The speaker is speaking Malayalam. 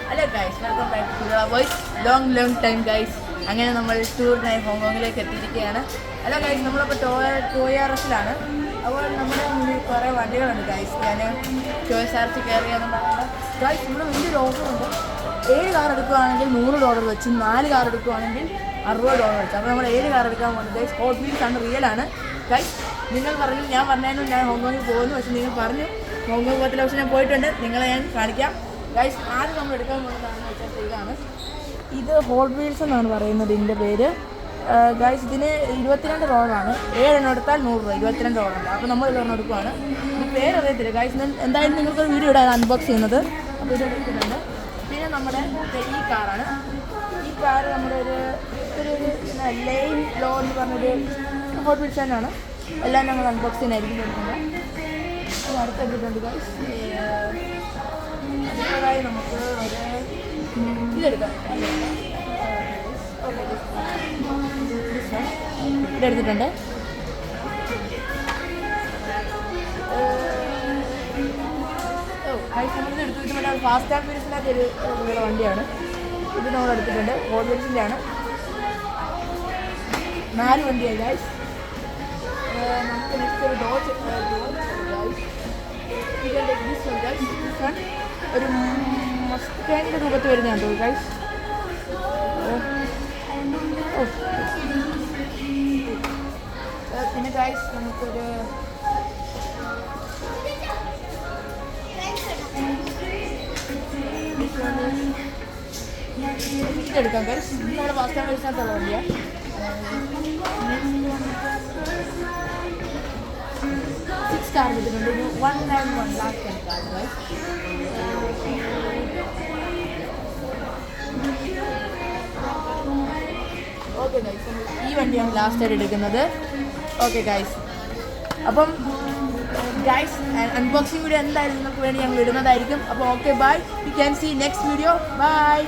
Hello guys, welcome back to your voice. Long time guys. അങ്ങനെ നമ്മൾ ടൂറിനായി ഹോങ്കോങ്ങിലേക്ക് എത്തിയിരിക്കുകയാണ്. ഹലോ ഗൈസ്, നമ്മളിപ്പോൾ ടോയ് അപ്പോൾ നമ്മുടെ മുന്നിൽ കുറേ വണ്ടികളുണ്ട് ഗൈസ്. ഞാൻ KSRTC കയറിയാന്ന് പറഞ്ഞാൽ ഗൈസ് ഇവിടെ വലിയൊരു ഓഫറുണ്ട്. 7 കാർ എടുക്കുകയാണെങ്കിൽ $100 വെച്ച്, 4 കാർ എടുക്കുകയാണെങ്കിൽ $60 വെച്ച്. അപ്പോൾ നമ്മൾ 7 കാർ എടുക്കാൻ പോകുന്നത് ഗൈസ്. ഹോട്ട് വീൽസ് ആണ്, റിയലാണ് ഗൈസ്. നിങ്ങൾ പറഞ്ഞു, ഞാൻ പറഞ്ഞായിരുന്നു ഞാൻ ഹോങ്കോങ്ങിൽ പോകുന്നു, പക്ഷേ നിങ്ങൾ പറഞ്ഞു ഹോങ്കോങ് പോകത്തില്ല. പക്ഷേ ഞാൻ പോയിട്ടുണ്ട്, നിങ്ങളെ ഞാൻ കാണിക്കാം ഗൈസ്. ആദ്യം നമ്മൾ എടുക്കാൻ പോകുന്നതാണെന്ന് വെച്ചാൽ ഇതാണ്. ഇത് ഹോട്ട് വീൽസ് എന്നാണ് പറയുന്നത് ഇതിൻ്റെ പേര് ഗൈസ്. ഇതിന് $22. 7 എടുത്താൽ $100, $22. അപ്പോൾ നമ്മൾ ഇതൊരെണ്ണം എടുക്കുവാണ്. ഇത് പേരറിയത്തില്ല ഗൈസ്. എന്തായാലും നിങ്ങൾക്കൊരു വീഡിയോ ഇടാൻ അൺബോക്സ് ചെയ്യുന്നത്. അപ്പോൾ ഇത് എടുക്കുന്നുണ്ട്. പിന്നെ നമ്മുടെ ഈ കാറാണ്. ഈ കാർ നമ്മുടെ ഒരു ലൈൻ ലോ എന്ന് പറഞ്ഞൊരു ഹോട്ട് വീൽസ് തന്നെയാണ്. എല്ലാം നമ്മൾ അൺബോക്സ് ചെയ്യാനായിരിക്കും എടുക്കുന്നത്. അത് അടുത്തെടുത്തിട്ടുണ്ട് ഗൈസ്. അടുത്തതായി നമുക്ക് ഒരു ഇതെടുക്കാം. ഇതെടുത്തിട്ടുണ്ട്. നമ്മളിത് എടുത്തിട്ട് മറ്റേ ഫാസ്റ്റ് ആൻഡ് ഫ്യൂരിയസിനകത്ത് ഒരു വണ്ടിയാണ് ഇത്. നമ്മൾ എടുത്തിട്ടുണ്ട്. ഹോട്ട് വീൽസിൻ്റെ ആണ്. 4 വണ്ടിയായി ഗൈസ്. നമുക്ക് നെക്സ്റ്റ് ഒരു ഡോജ് ഒരു മസ്റ്റാൻഡിൻ്റെ രൂപത്തിൽ വരുന്നതാണ് തോന്നുന്നു ഗൈസ്. പിന്നെ ഗൈസ് നമുക്കൊരു ഇതെടുക്കാം ഗൈസ്. നമ്മുടെ ഫാസ്റ്റ് ആൻഡ് ഫ്യൂരിയസിനകത്തുള്ള വണ്ടിയാണ്. 6 കാർ കിട്ടുന്നുണ്ട്. 191 last car guys. Okay guys, ഈ വണ്ടിയാണ് ലാസ്റ്റായിട്ട് എടുക്കുന്നത്. ഓക്കെ ഗൈസ്, അപ്പം ഗൈസ് അൺബോക്സിംഗ് വീഡിയോ എന്തായാലും നിങ്ങൾക്ക് വേണ്ടി ഞങ്ങൾ ഇടുന്നതായിരിക്കും. അപ്പോൾ okay bye. You can see next video. By.